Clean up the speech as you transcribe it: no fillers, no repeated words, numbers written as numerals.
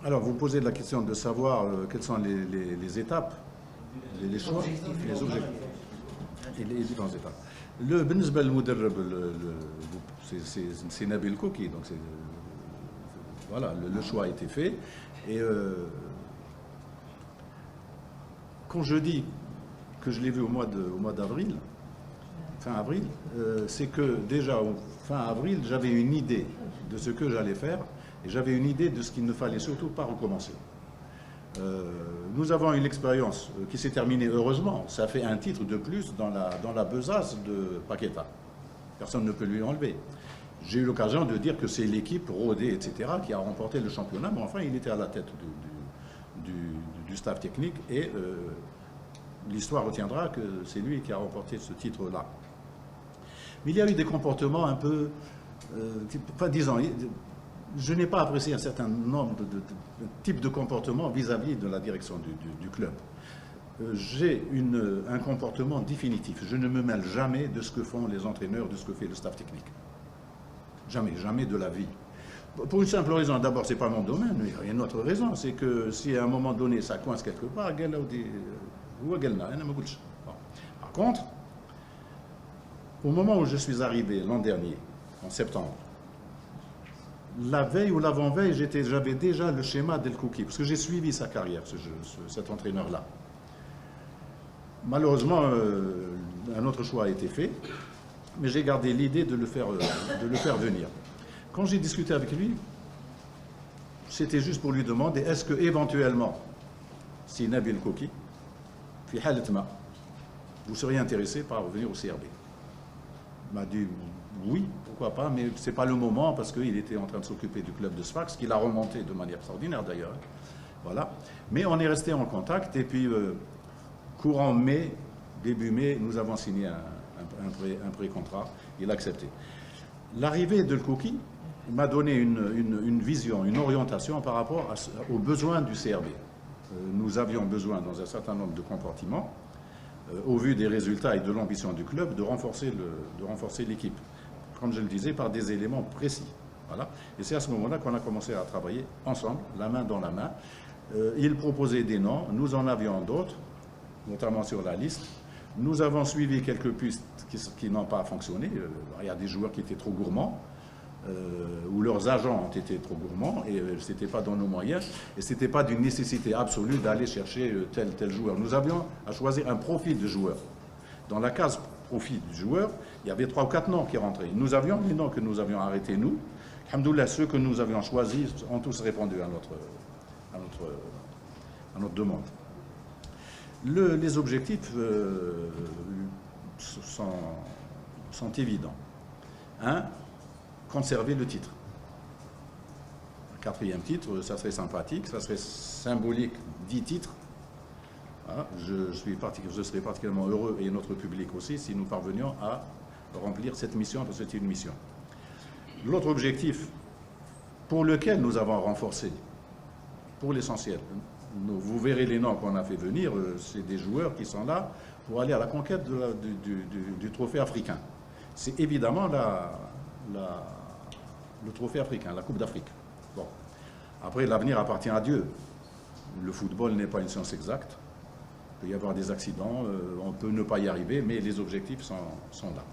Alors, vous posez la question de savoir quelles sont les étapes, les choix, les objectifs et les différentes étapes. بالنسبة للمدرب c'est Nabil Kouki, donc voilà, le choix a été fait. Et quand je dis que je l'ai vu au mois d'avril, fin avril, c'est que déjà fin avril, j'avais une idée de ce que j'allais faire et j'avais une idée de ce qu'il ne fallait surtout pas recommencer. Nous avons eu l'expérience qui s'est terminée heureusement. Ça fait un titre de plus dans la besace de Paqueta. Personne ne peut lui enlever. J'ai eu l'occasion de dire que c'est l'équipe rodée, etc., qui a remporté le championnat, mais enfin, il était à la tête du staff technique et l'histoire retiendra que c'est lui qui a remporté ce titre-là. Mais il y a eu des comportements un peu, enfin, disons, je n'ai pas apprécié un certain nombre de types de comportements vis-à-vis de la direction du club. J'ai un comportement définitif. Je ne me mêle jamais de ce que font les entraîneurs, de ce que fait le staff technique. Jamais, jamais de la vie. Pour une simple raison, d'abord, ce n'est pas mon domaine, mais il y a une autre raison, c'est que si à un moment donné ça coince quelque part, par contre, au moment où je suis arrivé l'an dernier, en septembre, la veille ou l'avant-veille, j'avais déjà le schéma d'El Kouki, parce que j'ai suivi sa carrière, cet entraîneur-là. Malheureusement, un autre choix a été fait, mais j'ai gardé l'idée de le faire venir. Quand j'ai discuté avec lui, c'était juste pour lui demander est-ce que éventuellement, si Nabil Kouki, vous seriez intéressé par revenir au CRB. Il m'a dit oui, pourquoi pas, mais ce n'est pas le moment parce qu'il était en train de s'occuper du club de Sfax, qu'il a remonté de manière extraordinaire d'ailleurs. Voilà. Mais on est resté en contact et puis courant mai, début mai, nous avons signé un pré-contrat. Il a accepté. L'arrivée de Kouki m'a donné une vision, une orientation par rapport aux besoins du CRB. Nous avions besoin dans un certain nombre de compartiments, au vu des résultats et de l'ambition du club, de renforcer l'équipe. Comme je le disais, par des éléments précis. Voilà. Et c'est à ce moment-là qu'on a commencé à travailler ensemble, la main dans la main. Il proposait des noms, nous en avions d'autres, notamment sur la liste. Nous avons suivi quelques pistes qui n'ont pas fonctionné. Il y a des joueurs qui étaient trop gourmands, ou leurs agents ont été trop gourmands, et ce n'était pas dans nos moyens, et ce n'était pas d'une nécessité absolue d'aller chercher tel joueur. Nous avions à choisir un profil de joueur. Dans la case profil du joueur, il y avait 3 ou 4 noms qui rentraient. Nous avions les noms que nous avions arrêtés, nous. Alhamdoulilah, ceux que nous avions choisis ont tous répondu à notre demande. Les objectifs sont évidents. 1. Conserver le titre. Un 4e titre, ça serait sympathique, ça serait symbolique, 10 titres. Voilà. Je serais particulièrement heureux, et notre public aussi, si nous parvenions à remplir cette mission, parce que c'est une mission. L'autre objectif, pour lequel nous avons renforcé, pour l'essentiel, vous verrez les noms qu'on a fait venir, c'est des joueurs qui sont là pour aller à la conquête du trophée africain. C'est évidemment le trophée africain, la Coupe d'Afrique. Bon. Après, l'avenir appartient à Dieu. Le football n'est pas une science exacte. Il peut y avoir des accidents, on peut ne pas y arriver, mais les objectifs sont là.